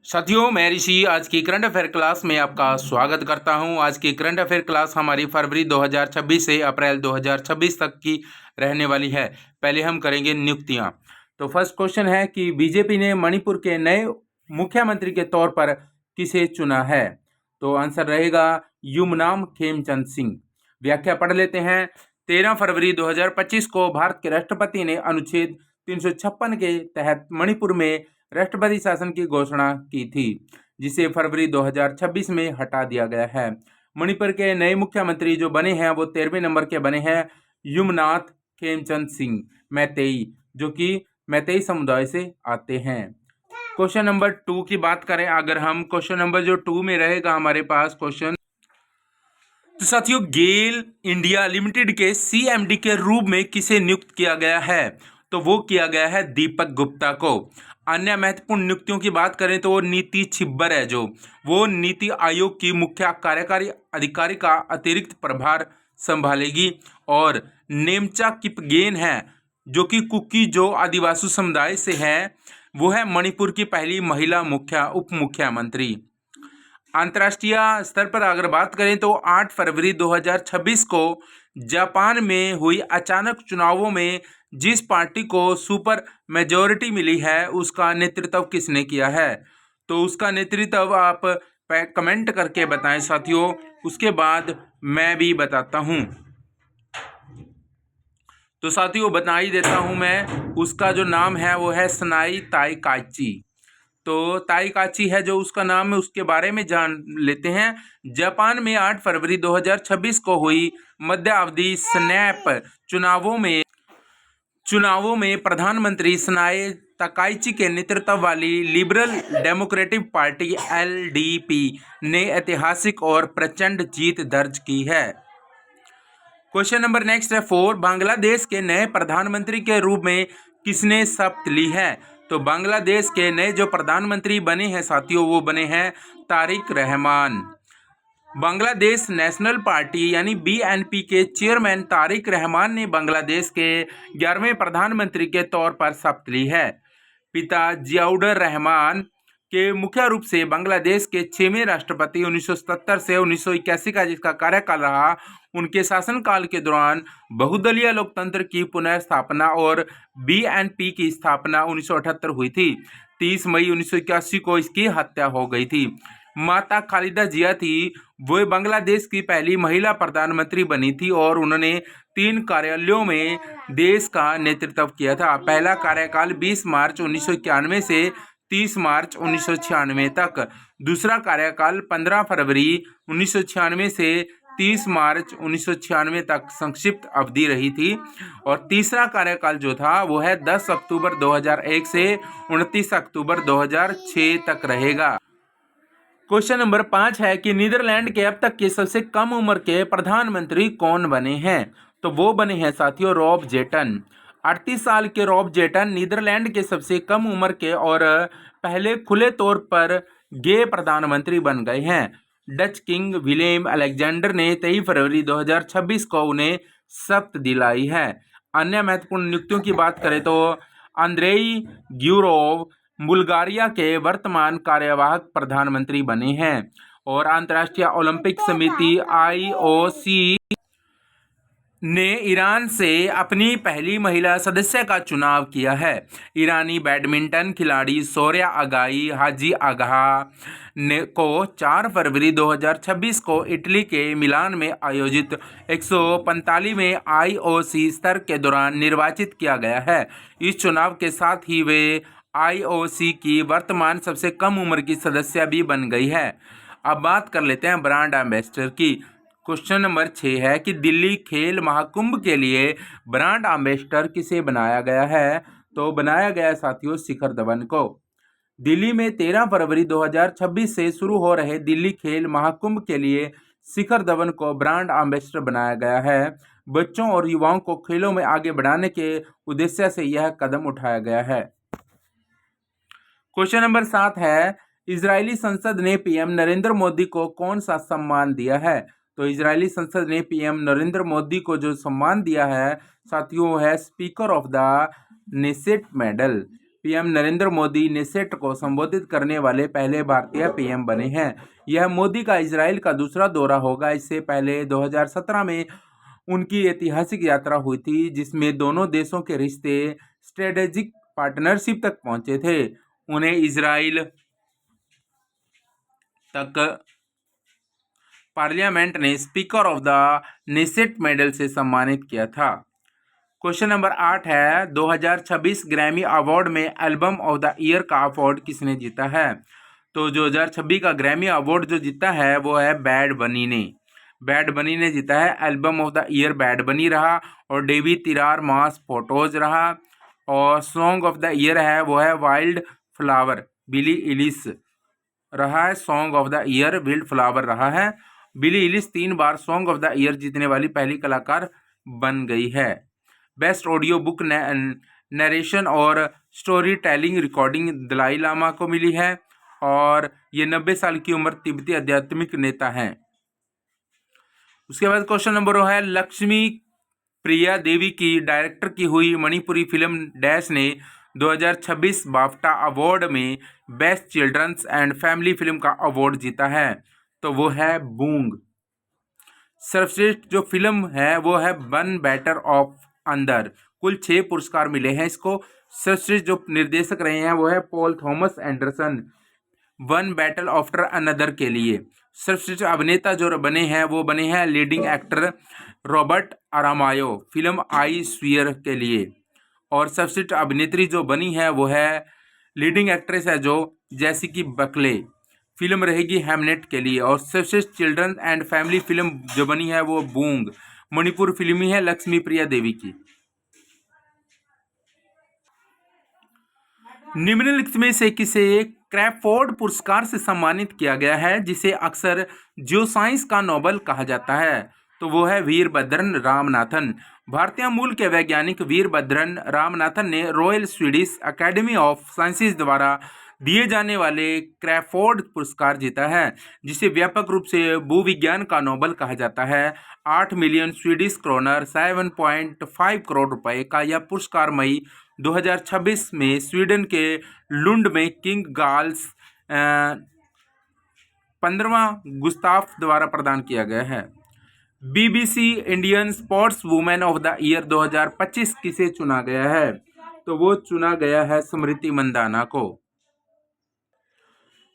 साथियों, मैं ऋषि आज की करंट अफेयर क्लास में आपका स्वागत करता हूं। आज की करंट अफेयर क्लास हमारी फरवरी 2026 से अप्रैल 2026 तक की रहने वाली है। पहले हम करेंगे नियुक्तियां। तो फर्स्ट क्वेश्चन है कि बीजेपी ने मणिपुर के नए मुख्यमंत्री के तौर पर किसे चुना है? तो आंसर रहेगा युमनाम खेमचंद सिंह। व्याख्या पढ़ लेते हैं। 13 फरवरी 2025 को भारत के राष्ट्रपति ने अनुच्छेद 356 के तहत मणिपुर में राष्ट्रपति शासन की घोषणा की थी, जिसे फरवरी 2026 में हटा दिया गया है। मणिपुर के नए मुख्यमंत्री जो बने हैं वो 13वें नंबर के बने हैं युमनाथ खेमचंद सिंह मैतेई, जो कि मैतेई समुदाय से आते हैं। क्वेश्चन नंबर 2 की बात करें, अगर हम क्वेश्चन नंबर जो 2 में रहेगा हमारे पास क्वेश्चन, तो साथियों गेल इंडिया लिमिटेड के सीएमडी के रूप में किसे नियुक्त किया गया है? तो वो किया गया है दीपक गुप्ता को। अन्य महत्वपूर्ण नियुक्तियों की बात करें तो वो नीति छिब्बर है, जो वो नीति आयोग की मुख्य कार्यकारी अधिकारी का अतिरिक्त प्रभार संभालेगी। और नेमचा किपगेन है, जो कि कुकी जो आदिवासी समुदाय से है, वो है मणिपुर की पहली महिला उप मुख्यमंत्री। अंतर्राष्ट्रीय स्तर पर अगर बात करें तो 8 फरवरी 2026 को जापान में हुई अचानक चुनावों में जिस पार्टी को सुपर मेजॉरिटी मिली है उसका नेतृत्व किसने किया है? तो उसका नेतृत्व आप कमेंट करके बताएं साथियों, उसके बाद मैं भी बताता हूं। तो साथियों बता ही देता हूं मैं, उसका जो नाम है वो है सनाई ताईकाची। तो ताईकाची है जो उसका नाम है, उसके बारे में जान लेते हैं। जापान में 8 फरवरी 2026 को हुई मध्यावधि स्नैप चुनावों में प्रधानमंत्री सनाए ताकाइची के नेतृत्व वाली लिबरल डेमोक्रेटिक पार्टी एलडीपी ने ऐतिहासिक और प्रचंड जीत दर्ज की है। क्वेश्चन नंबर नेक्स्ट है 4, बांग्लादेश के नए प्रधानमंत्री के रूप में किसने शपथ ली है? तो बांग्लादेश के नए जो प्रधानमंत्री बने हैं साथियों वो बने हैं तारिक रहमान। बांग्लादेश नेशनल पार्टी यानी बीएनपी के चेयरमैन तारिक रहमान ने बांग्लादेश के 11वें प्रधानमंत्री के तौर पर शपथ ली है। पिता जियाउर रहमान के मुख्य रूप से बांग्लादेश के 6वें राष्ट्रपति 1977 से 1981 का जिसका कार्यकाल रहा, उनके शासनकाल के दौरान बहुदलीय लोकतंत्र की पुनः स्थापना और बीएनपी की स्थापना 1978 हुई थी। 30 मई 1981 को इसकी हत्या हो गई थी। माता खालिदा जिया थी, वो बांग्लादेश की पहली महिला प्रधानमंत्री बनी थी और उन्होंने 3 कार्यालयों में देश का नेतृत्व किया था। पहला कार्यकाल 20 मार्च 1991 से 30 मार्च 1996 तक, दूसरा कार्यकाल 15 फरवरी 1996 से 30 मार्च 1996 तक संक्षिप्त अवधि रही थी, और तीसरा कार्यकाल जो था वो है 10 अक्टूबर 2001 से 29 अक्टूबर 2006 तक रहेगा। क्वेश्चन नंबर 5 है कि नीदरलैंड के अब तक के सबसे कम उम्र के प्रधानमंत्री कौन बने हैं? तो वो बने हैं साथियों रॉब जेटन। 38 साल के रॉब जेटन नीदरलैंड के सबसे कम उम्र के और पहले खुले तौर पर गे प्रधानमंत्री बन गए हैं। डच किंग विलेम अलेक्जेंडर ने 23 फरवरी 2026 को उन्हें शपथ दिलाई है। अन्य महत्वपूर्ण नियुक्तियों की बात करें तो अंद्रेई ग्यूरोव बुल्गारिया के वर्तमान कार्यवाहक प्रधानमंत्री बने हैं, और अंतर्राष्ट्रीय ओलंपिक समिति आईओसी ने ईरान से अपनी पहली महिला सदस्य का चुनाव किया है। ईरानी बैडमिंटन खिलाड़ी शौर्या अगाई हाजी आगाह ने को 4 फरवरी 2026 को इटली के मिलान में आयोजित 145वें आईओसी स्तर के दौरान निर्वाचित किया गया है। इस चुनाव के साथ ही वे आईओसी की वर्तमान सबसे कम उम्र की सदस्य भी बन गई है। अब बात कर लेते हैं ब्रांड एम्बेसडर की। क्वेश्चन नंबर 6 है कि दिल्ली खेल महाकुंभ के लिए ब्रांड एम्बेसडर किसे बनाया गया है? तो बनाया गया साथियों शिखर धवन को। दिल्ली में 13 फरवरी 2026 से शुरू हो रहे दिल्ली खेल महाकुंभ के लिए शिखर धवन को ब्रांड एम्बेसडर बनाया गया है। बच्चों और युवाओं को खेलों में आगे बढ़ाने के उद्देश्य से यह कदम उठाया गया है। क्वेश्चन नंबर 7 है इजरायली संसद ने पीएम नरेंद्र मोदी को कौन सा सम्मान दिया है? तो इजरायली संसद ने पीएम नरेंद्र मोदी को जो सम्मान दिया है साथियों है speaker of the Knesset medal. PM Narendra Modi Knesset को संबोधित करने वाले पहले भारतीय पीएम बने हैं। यह मोदी का इजराइल का दूसरा दौरा होगा। इससे पहले 2017 में उनकी ऐतिहासिक यात्रा हुई थी, जिसमें दोनों देशों के रिश्ते स्ट्रेटेजिक पार्टनरशिप तक पहुंचे थे। उन्हें इजराइल तक पार्लियामेंट ने speaker of the Knesset medal से सम्मानित किया था। क्वेश्चन नंबर 8 है, 2026 ग्रैमी अवार्ड में एल्बम ऑफ द ईयर का अवार्ड किसने जीता है? तो 2026 का ग्रैमी अवार्ड जो जीता है वो है बैड बनी ने। बैड बनी ने जीता है। Album of the year bad बनी रहा और डेवी तिरार मास फोटोज रहा। और सॉन्ग ऑफ द ईयर है वो है वाइल्ड फ्लावर, बिली इलिश रहा है। Song of the year wild flower रहा है। बिली इलिश 3 बार सॉन्ग ऑफ द ईयर जीतने वाली पहली कलाकार बन गई है। बेस्ट ऑडियो बुक नरेशन और story telling recording Dalai Lama को मिली है और ये 90 साल की उम्र तिब्बती आध्यात्मिक नेता हैं। उसके बाद क्वेश्चन नंबर 2 है, लक्ष्मी प्रिया देवी की डायरेक्टर की हुई मणिपुरी फिल्म डैश ने 2026 बाफ्टा अवार्ड में best children's and family film का अवार्ड जीता है। तो वो है बूंग। सर्वश्रेष्ठ जो फिल्म है वो है वन बैटर ऑफ अंदर। कुल 6 पुरस्कार मिले हैं इसको। सर्वश्रेष्ठ जो निर्देशक रहे हैं वो है Paul Thomas Anderson, one battle after another के लिए। सर्वश्रेष्ठ अभिनेता जो बने हैं वो बने हैं लीडिंग एक्टर रॉबर्ट अरामायो, फिल्म आई स्वीयर के लिए। और सर्वश्रेष्ठ अभिनेत्री जो बनी है वो है लीडिंग एक्ट्रेस है जो जैसिकी बकले, फिल्म रहेगी हेमनेट के लिए। और सर्वश्रेष्ठ चिल्ड्रन एंड फैमिली फिल्म जो बनी है वो बूंग, मणिपुर फिल्म ही है लक्ष्मी प्रिया देवी की। निम्नलिखित में से किसे क्रैफोर्ड पुरस्कार से सम्मानित किया गया है, जिसे अक्सर जियोसाइंस का नोबेल कहा जाता है? तो वो है वीरभद्रन रामनाथन। भारतीय मूल के वैज्ञानिक वीरभद्रन रामनाथन ने royal Swedish academy of sciences द्वारा दिए जाने वाले क्रैफोर्ड पुरस्कार जीता है, जिसे व्यापक रूप से भूविज्ञान का नोबेल कहा जाता है। 8 मिलियन स्वीडिश क्रोनर 7.5 करोड़ रुपए का यह पुरस्कार मई 2026 में स्वीडन के लुंड में किंग गाल्स 15वां गुस्ताफ द्वारा प्रदान किया गया है। BBC Indian sports women of the year 2025 किसे चुना गया है? तो वो चुना गया है स्मृति मंदाना को।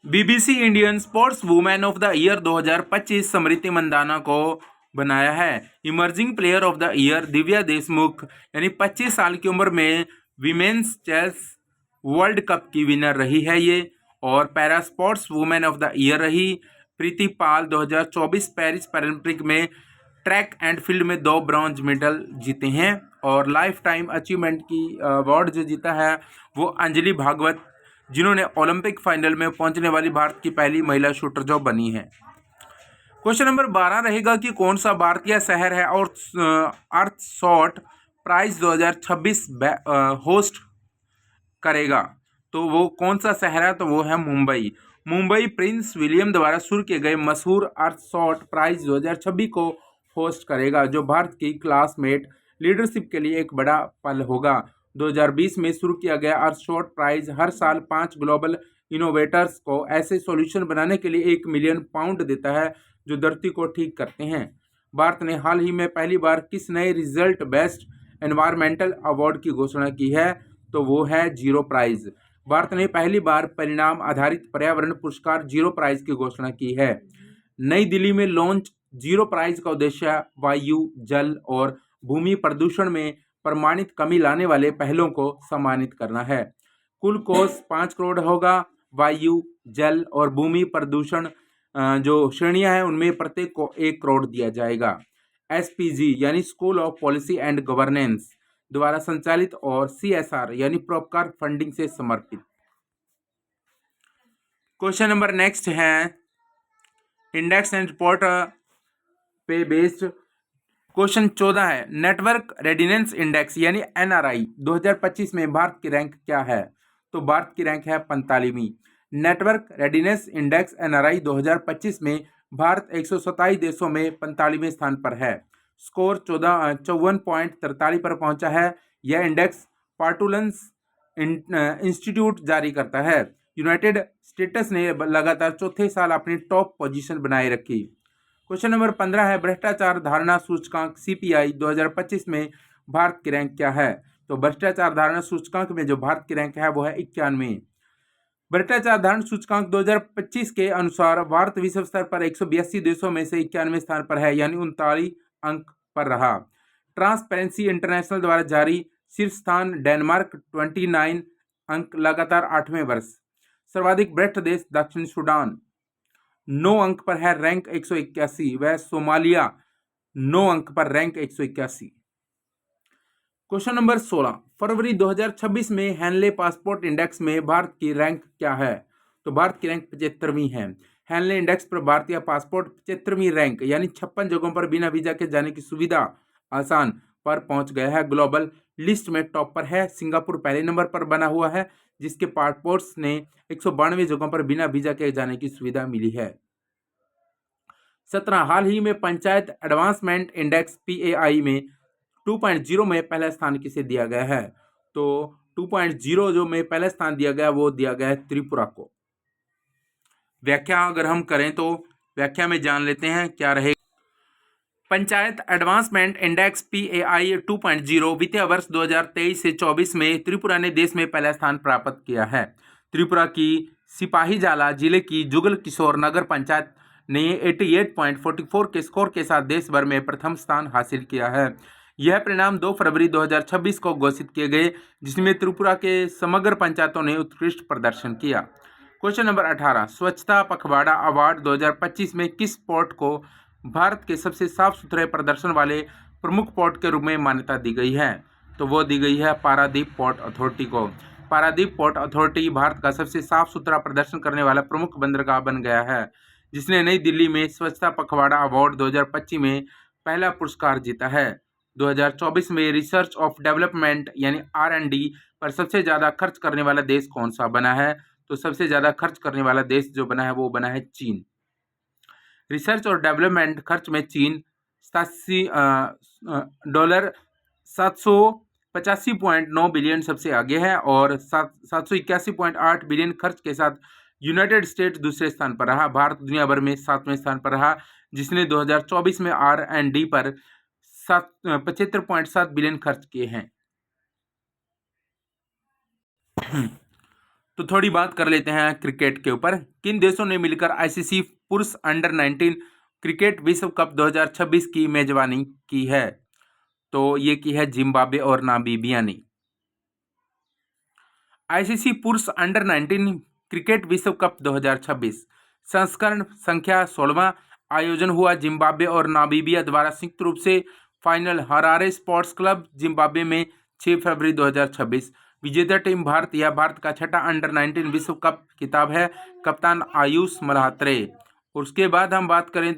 BBC Indian sports women of the year 2025 स्मृति मंदाना को बनाया है। Emerging player of the year Divya Deshmukh, यानी 25 साल की उम्र में विमेन्स चेस वर्ल्ड कप की विनर रही है ये। और para sports women of the year रही प्रीति पाल, 2024 पेरिस पैरालंपिक में ट्रैक एंड फील्ड में 2 ब्रॉन्ज मेडल जीते हैं। और लाइफ टाइम अचीवमेंट की अवार्ड जो जीता है वो अंजलि भागवत, जिन्होंने ओलंपिक फाइनल में पहुंचने वाली भारत की पहली महिला शूटर जो बनी है। क्वेश्चन नंबर 12 रहेगा कि कौन सा भारतीय शहर है और अर्थ शॉट प्राइज 2026 होस्ट करेगा? तो वो कौन सा शहर है? तो वो है मुंबई। मुंबई प्रिंस विलियम द्वारा शुरू किए गए मशहूर अर्थ शॉट प्राइज 2026 को होस्ट करेगा, जो भारत की क्लासमेट लीडरशिप के लिए एक बड़ा पल होगा। 2020 में शुरू किया गया अर्थ शॉट प्राइज हर साल 5 ग्लोबल इनोवेटर्स को ऐसे सॉल्यूशन बनाने के लिए 1 मिलियन पाउंड देता है जो धरती को ठीक करते हैं। भारत ने हाल ही में पहली बार किस नए रिजल्ट बेस्ट एनवायरमेंटल अवार्ड की घोषणा की है? तो वो है जीरो प्राइज। भारत ने पहली बार परिणाम आधारित पर्यावरण पुरस्कार जीरो प्राइज की घोषणा की है। नई दिल्ली में लॉन्च जीरो प्राइज का उद्देश्य वायु, जल और भूमि प्रदूषण में प्रमाणित कमी लाने वाले पहलों को सम्मानित करना है। कुल कोष 5 करोड़ होगा। वायु, जल और भूमि प्रदूषण जो श्रेणियां हैं उनमें प्रत्येक को 1 करोड़ दिया जाएगा। एसपीजी यानी school of policy and governance द्वारा संचालित और सीएसआर यानी परोपकार फंडिंग से समर्पित। क्वेश्चन नंबर नेक्स्ट है इंडेक्स एंड रिपोर्ट पे बेस्ड। क्वेश्चन 14 है नेटवर्क रेडिनेंस इंडेक्स यानी एनआरआई 2025 में भारत की रैंक क्या है? तो भारत की रैंक है 45वीं। नेटवर्क रेडिनेंस इंडेक्स एनआरआई 2025 में भारत 127 देशों में 45वें स्थान पर है। स्कोर 54.43 पर पहुंचा है। यह इंडेक्स पार्टुलेंस इंस्टीट्यूट जारी करता है। यूनाइटेड स्टेट्स ने लगातार चौथे साल अपनी टॉप पोजीशन बनाए रखी। क्वेश्चन नंबर 15 है, भ्रष्टाचार धारणा सूचकांक CPI 2025 में भारत की रैंक क्या है? तो भ्रष्टाचार धारणा सूचकांक में जो भारत की रैंक है वो है 91। भ्रष्टाचार धारणा सूचकांक 2025 के अनुसार भारत विश्व स्तर पर 182 देशों में से 91वें स्थान पर है, यानी 39 अंक पर रहा। ट्रांसपेरेंसी इंटरनेशनल द्वारा जारी शीर्ष स्थान डेनमार्क 29 अंक, लगातार 8वें वर्ष। सर्वाधिक भ्रष्ट देश दक्षिण सूडान 9 अंक पर है, रैंक 181। वह सोमालिया 9 अंक पर, रैंक 181। क्वेश्चन नंबर 16, फरवरी 2026 में हैनले पासपोर्ट इंडेक्स में भारत की रैंक क्या है? तो भारत की रैंक 75वीं है। हैनले इंडेक्स पर भारतीय पासपोर्ट 75वीं रैंक, यानी 56 जगहों पर बिना वीजा के जाने की सुविधा आसान पर पहुंच गया है। ग्लोबल लिस्ट में टॉप पर है। सिंगापुर पहले नंबर पर बना हुआ है, जिसके पासपोर्ट्स ने 192 जगहों पर बिना वीजा के जाने की सुविधा मिली है। 17, हाल ही में पंचायत एडवांसमेंट इंडेक्स PAI में 2.0 में पहला स्थान किसे दिया गया है? तो 2.0 जो में पहला स्थान दिया गया वो दिया गया है त्रिपुरा को। व्याख्या अगर हम करें तो व्याख्या में जान लेते हैं क्या रहेगा। पंचायत एडवांसमेंट इंडेक्स PAI 2.0 वित्तीय वर्ष 2023 से 24 में त्रिपुरा ने देश में पहला स्थान प्राप्त किया है। त्रिपुरा की सिपाहीजाला जिले की जुगल किशोर नगर पंचायत ने 88.44 के स्कोर के साथ देश भर में प्रथम स्थान हासिल किया है। यह परिणाम 2 फरवरी 2026 को घोषित किए गए, जिसमें त्रिपुरा के समग्र पंचायतों ने उत्कृष्ट प्रदर्शन किया। क्वेश्चन नंबर 18, स्वच्छता पखवाड़ा अवार्ड 2025 में किस पोर्ट को भारत के सबसे साफ सुथरे प्रदर्शन वाले प्रमुख पोर्ट के रूप में मान्यता दी गई है? तो वो दी गई है पारादीप पोर्ट अथॉरिटी को। पारादीप पोर्ट अथॉरिटी भारत का सबसे साफ सुथरा प्रदर्शन करने वाला प्रमुख बंदरगाह बन गया है, जिसने नई दिल्ली में स्वच्छता पखवाड़ा अवार्ड 2025 में पहला पुरस्कार जीता है। 2024 में रिसर्च ऑफ डेवलपमेंट यानी R&D पर सबसे ज़्यादा खर्च करने वाला देश कौन सा बना है? तो सबसे ज़्यादा खर्च करने वाला देश जो बना है वो बना है चीन। रिसर्च और डेवलपमेंट खर्च में चीन $785.9 बिलियन सबसे आगे है और 781.8 बिलियन खर्च के साथ यूनाइटेड स्टेट्स दूसरे स्थान पर रहा। भारत दुनिया भर में 7वें स्थान पर रहा, जिसने 2024 में R&D पर 75.7 बिलियन खर्च किए हैं। तो थोड़ी बात कर लेते हैं क्रिकेट के ऊपर। किन देशों ने मिलकर ICC पुरुष अंडर 19 क्रिकेट विश्व कप 2026 की मेजबानी की है? तो ये की है जिम्बाब्वे और नामीबिया ने। ICC पुरुष अंडर 19 क्रिकेट विश्व कप 2026 संस्करण संख्या 16वां आयोजन हुआ जिम्बाब्वे और नामीबिया द्वारा संयुक्त रूप से। Final Harare sports club Zimbabwe में 6 फरवरी 2026। विजेता टीम भारत या भारत का छठा अंडर 19 विश्व कप खिताब है, कप्तान आयुष मल्होत्रा। उसके बाद हम बात करें,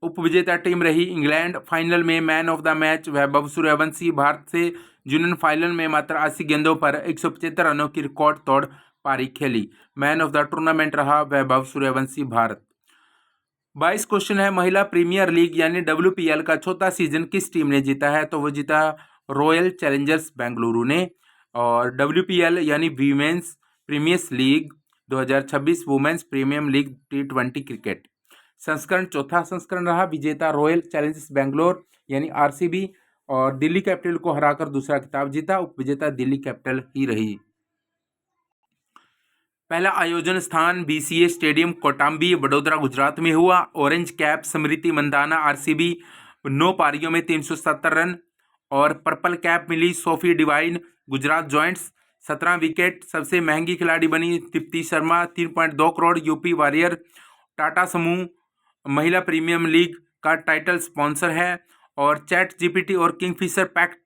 उपविजेता टीम रही इंग्लैंड। फाइनल में man of the match Vaibhav Suryavanshi Bharat से जूनियर फाइनल में मात्र 80 गेंदों पर 175 रनों की रिकॉर्ड तोड़ पारी खेली। मैन ऑफ द टूर्नामेंट रहा वैभव सूर्यवंशी भारत। 22 क्वेश्चन है, महिला प्रीमियर लीग यानी WPL का चौथा सीजन किस टीम ने जीता है? तो वो जीता रॉयल चैलेंजर्स बेंगलुरु ने। और WPL यानी women's premier league 2026 women's premium league T20 cricket संस्करण चौथा संस्करण रहा। विजेता रॉयल चैलेंजर्स बेंगलोर यानी RCB और दिल्ली कैपिटल को हराकर दूसरा खिताब जीता। उपविजेता दिल्ली कैपिटल ही रही। पहला आयोजन स्थान BCA स्टेडियम कोटाम्बी वडोदरा गुजरात में हुआ। Orange cap Smriti Mandhana RCB 9 पारियों में 370 रन और पर्पल कैप मिली Sophie Devine Gujarat Giants 17 wicket. सबसे महंगी खिलाड़ी बनी दीप्ति शर्मा 3.2 करोड़। यूपी वॉरियर टाटा समूह महिला प्रीमियम लीग का टाइटल स्पॉन्सर है और ChatGPT और किंगफिशर पैक्ट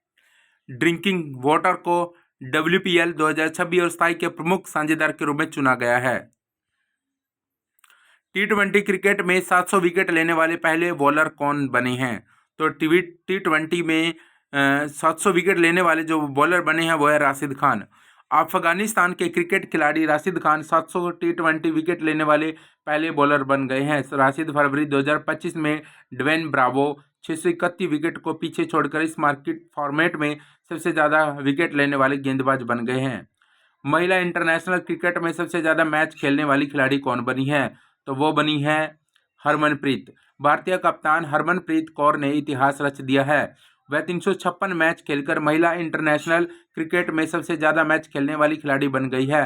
ड्रिंकिंग वाटर को WPL 2026 और स्थायी के प्रमुख साझेदार के रूप में चुना गया है। T20 क्रिकेट में 700 विकेट लेने वाले पहले बॉलर कौन बने हैं? तो T20 में 700 विकेट लेने वाले जो बॉलर बने हैं वो है राशिद खान। अफगानिस्तान के क्रिकेट खिलाड़ी राशिद खान 700 T20 विकेट लेने वाले पहले बॉलर बन गए हैं। राशिद फरवरी 2025 में ड्वेन ब्रावो 631 विकेट को पीछे छोड़कर इस मार्केट फॉर्मेट में सबसे ज़्यादा विकेट लेने वाले गेंदबाज बन गए हैं। महिला इंटरनेशनल क्रिकेट में सबसे ज़्यादा मैच खेलने वाली खिलाड़ी कौन बनी है? तो वो बनी है हरमनप्रीत। भारतीय कप्तान हरमनप्रीत कौर ने इतिहास रच दिया है। वह 356 मैच खेलकर महिला इंटरनेशनल क्रिकेट में सबसे ज़्यादा मैच खेलने वाली खिलाड़ी बन गई है।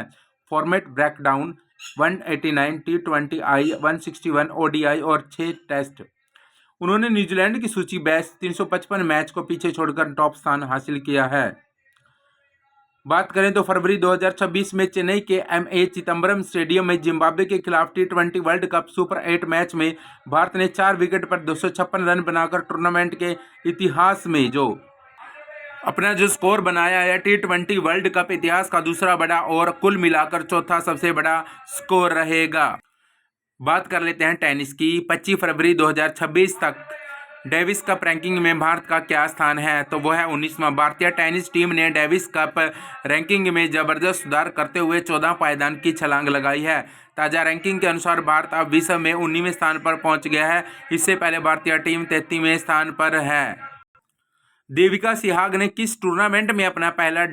फॉर्मेट ब्रेकडाउन 189, T20I, 161 ODI और 6 टेस्ट। उन्होंने न्यूजीलैंड की सूची बेस 355 मैच को पीछे छोड़कर टॉप स्थान हासिल किया है। बात करें तो फरवरी 2026 में चेन्नई के MA चिदम्बरम स्टेडियम में जिम्बाब्वे के खिलाफ T20 world cup super 8 match में भारत ने 4 विकेट पर 256 रन बनाकर टूर्नामेंट के इतिहास में अपना जो स्कोर बनाया है T20 वर्ल्ड कप इतिहास का दूसरा बड़ा और कुल मिलाकर चौथा सबसे बड़ा स्कोर रहेगा। बात कर लेते हैं टेनिस की। 25 फरवरी 2026 तक डेविस कप रैंकिंग में भारत का क्या स्थान है? तो वो है 19वां। भारतीय टेनिस टीम ने डेविस कप रैंकिंग में जबरदस्त सुधार करते हुए 14 पायदान की छलांग लगाई है। ताज़ा रैंकिंग के अनुसार भारत अब विश्व में 19वें स्थान पर पहुंच गया है। इससे पहले भारतीय टीम 33वें स्थान पर है। देविका सिहाग ने किस टूर्नामेंट में अपना पहला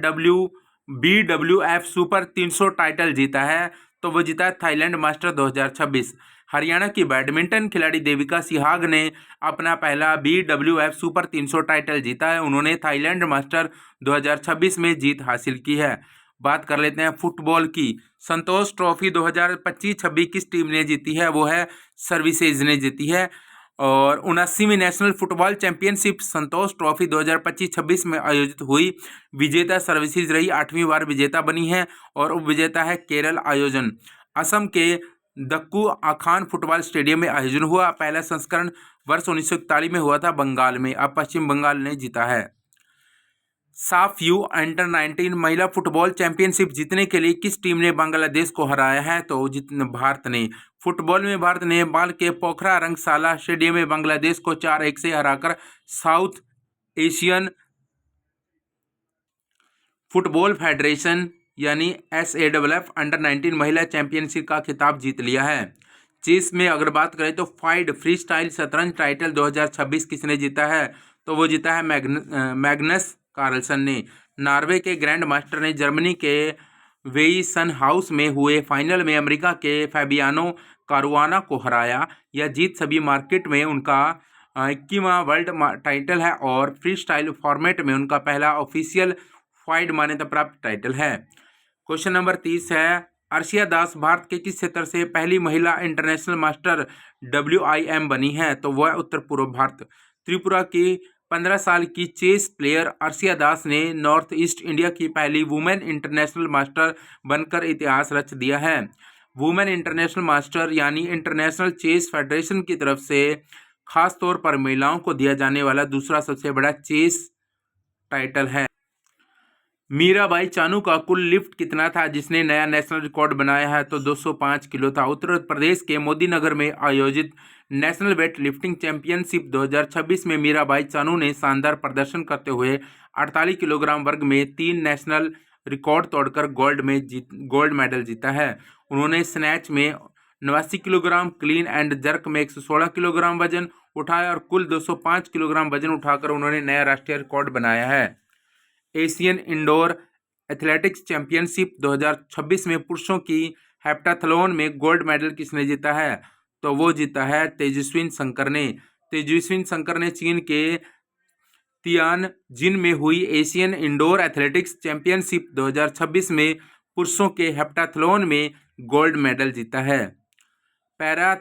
BWF सुपर 300 टाइटल जीता है? तो वो जीता थाईलैंड मास्टर 2026। हरियाणा की बैडमिंटन खिलाड़ी देविका सिहाग ने अपना पहला BWF सुपर 300 टाइटल जीता है। उन्होंने थाईलैंड मास्टर 2026 में जीत हासिल की है। बात कर लेते हैं फुटबॉल की। संतोष ट्रॉफी 2025-26 किस टीम ने जीती है? वो है सर्विसेज ने जीती है। और 79वीं नेशनल फुटबॉल चैंपियनशिप संतोष ट्रॉफी 2025-26 में आयोजित हुई। विजेता सर्विसेज रही, 8वीं बार विजेता बनी है और उप विजेता है केरल। आयोजन असम के दक्कू आखान फुटबॉल स्टेडियम में आयोजन हुआ। पहला संस्करण वर्ष 1941 में हुआ था बंगाल में। अब पश्चिम बंगाल ने जीता है। साफ यू अंडर 19 महिला फुटबॉल चैंपियनशिप जीतने के लिए किस टीम ने बांग्लादेश को हराया है? तो भारत ने। फुटबॉल में भारत ने नेपाल के पोखरा रंगशाला स्टेडियम में बांग्लादेश को 4-1 से हराकर साउथ एशियन फुटबॉल फेडरेशन यानी SAFF अंडर 19 महिला चैंपियनशिप का खिताब जीत लिया है। चेस में अगर बात करें तो फाइड फ्री स्टाइल शतरंज टाइटल 2026 किसने जीता है? तो वो जीता है मैग्नस कार्लसन ने। नॉर्वे के ग्रैंड मास्टर ने जर्मनी के वेइसन हाउस में हुए फाइनल में अमेरिका के फैबियानो कारुआना को हराया। यह जीत सभी मार्केट में उनका 21वां वर्ल्ड टाइटल है और फ्री स्टाइल फॉर्मेट में उनका पहला ऑफिशियल फाइड मान्यता प्राप्त टाइटल है। क्वेश्चन नंबर 30 है, अर्शिया दास भारत के किस क्षेत्र से पहली महिला इंटरनेशनल मास्टर WIM बनी है? तो वह उत्तर पूर्व भारत। त्रिपुरा की 15 साल की चेस प्लेयर अर्शिया दास ने नॉर्थ ईस्ट इंडिया की पहली वुमेन इंटरनेशनल मास्टर बनकर इतिहास रच दिया है। वुमेन इंटरनेशनल मास्टर यानी इंटरनेशनल चेस फेडरेशन की तरफ से खास तौर पर महिलाओं को दिया जाने वाला दूसरा सबसे बड़ा चेस टाइटल है। मीराबाई चानू का कुल लिफ्ट कितना था जिसने नया नेशनल रिकॉर्ड बनाया है? तो 205 किलो था। उत्तर प्रदेश के मोदीनगर में आयोजित नेशनल वेट लिफ्टिंग चैंपियनशिप 2026 में मीराबाई चानू ने शानदार प्रदर्शन करते हुए 48 किलोग्राम वर्ग में 3 नेशनल रिकॉर्ड तोड़कर गोल्ड मेडल जीता है। उन्होंने स्नैच में 89 किलोग्राम, क्लीन एंड जर्क में 116 किलोग्राम वजन उठाया और कुल 205 किलोग्राम वजन उठाकर उन्होंने नया राष्ट्रीय रिकॉर्ड बनाया है। एशियन इंडोर एथलेटिक्स चैंपियनशिप 2026 में पुरुषों की हेप्टाथलॉन में गोल्ड मेडल किसने जीता है? तो वो जीता है तेजस्विन शंकर ने। तेजस्विन शंकर ने चीन के तियानजिन में हुई एशियन इंडोर एथलेटिक्स चैंपियनशिप 2026 में पुरुषों के हेप्टाथलॉन में गोल्ड मेडल जीता है। Para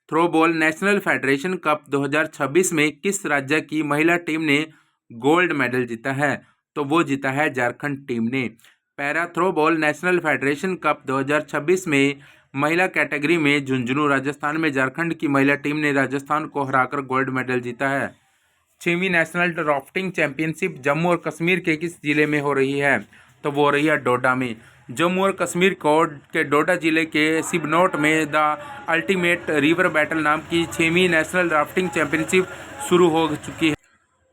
throwball national federation cup 2026 में किस राज्य की महिला टीम ने गोल्ड मेडल जीता है? तो वो जीता है झारखंड टीम ने। Para throwball national federation cup 2026 में महिला कैटेगरी में झुंझुनू राजस्थान में झारखंड की महिला टीम ने राजस्थान को हराकर गोल्ड मेडल जीता है। 6वीं नेशनल राफ्टिंग चैंपियनशिप जम्मू और कश्मीर के किस जिले में हो रही है? तो वो हो रही है डोडा में। जम्मू और कश्मीर के डोडा जिले के सिबनोट में द अल्टीमेट रिवर बैटल नाम की 6वीं नेशनल राफ्टिंग चैंपियनशिप शुरू हो चुकी है।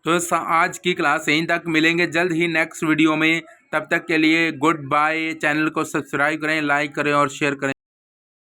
तो आज की क्लास यहीं तक, मिलेंगे जल्द ही नेक्स्ट वीडियो में। तब तक के लिए गुड बाय। चैनल को सब्सक्राइब करें, लाइक करें और शेयर करें।